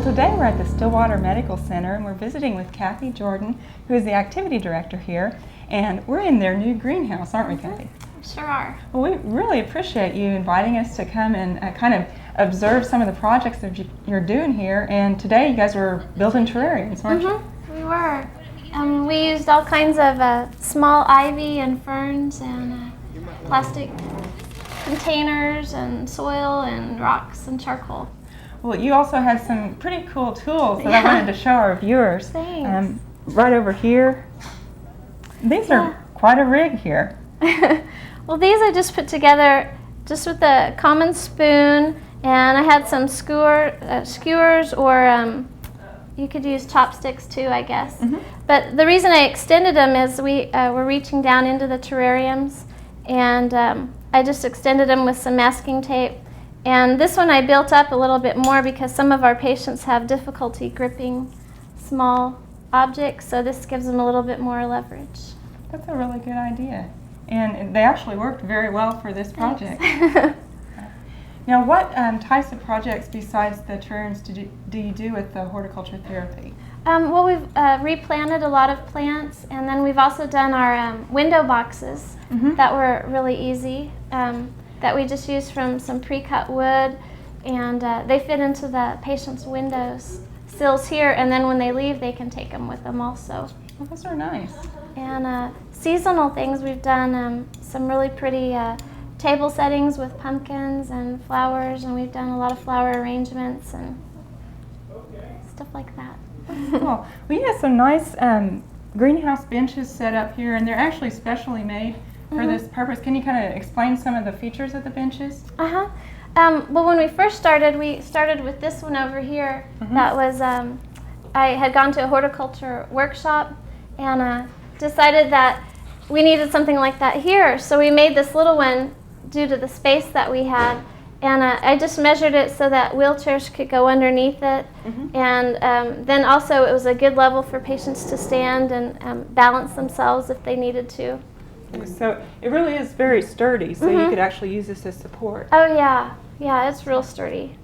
today we're at the Stillwater Medical Center and we're visiting with Kathy Jordan, who is the activity director here, and we're in their new greenhouse, aren't we, Kathy? Sure are. Well, we really appreciate you inviting us to come and kind of observe some of the projects that you're doing here, and today you guys were building terrariums, weren't you? We were. We used all kinds of small ivy and ferns and plastic containers and soil and rocks and charcoal. Well, you also had some pretty cool tools that I wanted to show our viewers. Thanks. Right over here. These are quite a rig here. Well, these I just put together just with a common spoon, and I had some skewers, or you could use chopsticks too, I guess. But the reason I extended them is we were reaching down into the terrariums, and I just extended them with some masking tape. And this one I built up a little bit more because some of our patients have difficulty gripping small objects, so this gives them a little bit more leverage. That's a really good idea. And they actually worked very well for this project. Now, what types of projects besides the terrariums do you do with the horticulture therapy? Well, we've replanted a lot of plants, and then we've also done our window boxes that were really easy, that we just used from some pre-cut wood, and they fit into the patient's windows sills here, and then when they leave they can take them with them also. Well, those are nice. And seasonal things, we've done some really pretty table settings with pumpkins and flowers, and we've done a lot of flower arrangements and stuff like that. Cool. We have some nice greenhouse benches set up here, and they're actually specially made for this purpose. Can you kind of explain some of the features of the benches? Well, when we first started, we started with this one over here. That was, I had gone to a horticulture workshop and decided that we needed something like that here. So we made this little one due to the space that we had. And I just measured it so that wheelchairs could go underneath it. And then also it was a good level for patients to stand and balance themselves if they needed to. So it really is very sturdy, so you could actually use this as support. Oh yeah, it's real sturdy.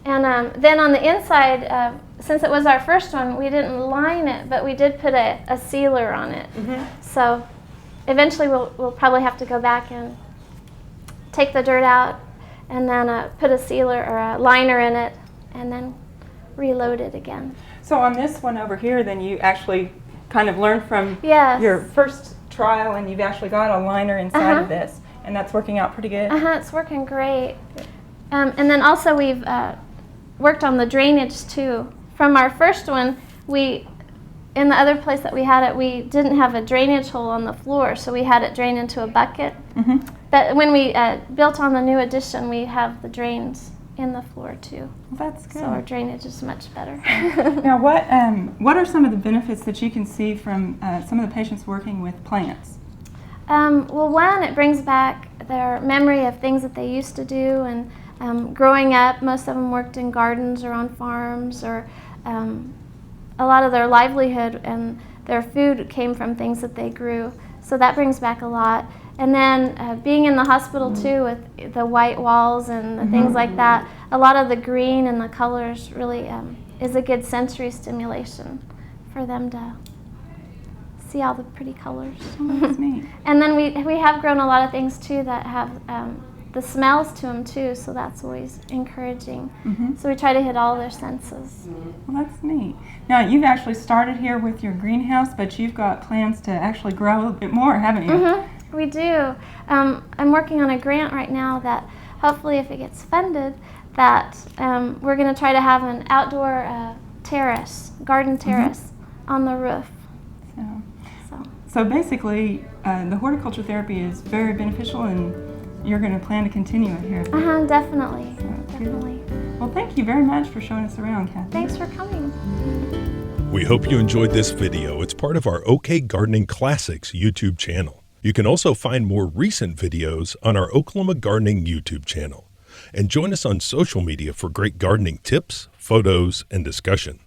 And then on the inside, since it was our first one, we didn't line it, but we did put a sealer on it. So eventually we'll probably have to go back and take the dirt out and then put a sealer or a liner in it and then reload it again. So on this one over here, then you actually kind of learned from your first trial, and you've actually got a liner inside of this, and that's working out pretty good? It's working great. And then also we've worked on the drainage too. From our first one, in the other place that we had it, we didn't have a drainage hole on the floor, so we had it drain into a bucket. But when we built on the new addition, we have the drains in the floor too. Well, that's good. So our drainage is much better. Now, what are some of the benefits that you can see from some of the patients working with plants? Well, one, it brings back their memory of things that they used to do, and growing up, most of them worked in gardens or on farms, or a lot of their livelihood and their food came from things that they grew. So that brings back a lot. And then being in the hospital too, with the white walls and the things like that, a lot of the green and the colors really is a good sensory stimulation for them to see all the pretty colors. That's neat. And then we have grown a lot of things too that have the smells to them too, so that's always encouraging. So we try to hit all their senses. Well, that's neat. Now, you've actually started here with your greenhouse, but you've got plans to actually grow a little bit more, haven't you? We do. I'm working on a grant right now that hopefully, if it gets funded, that we're going to try to have an outdoor terrace, garden terrace on the roof. So basically, the horticulture therapy is very beneficial, and you're going to plan to continue it here. Definitely. Definitely. Well, thank you very much for showing us around, Kathy. Thanks for coming. We hope you enjoyed this video. It's part of our OK Gardening Classics YouTube channel. You can also find more recent videos on our Oklahoma Gardening YouTube channel. And join us on social media for great gardening tips, photos, and discussion.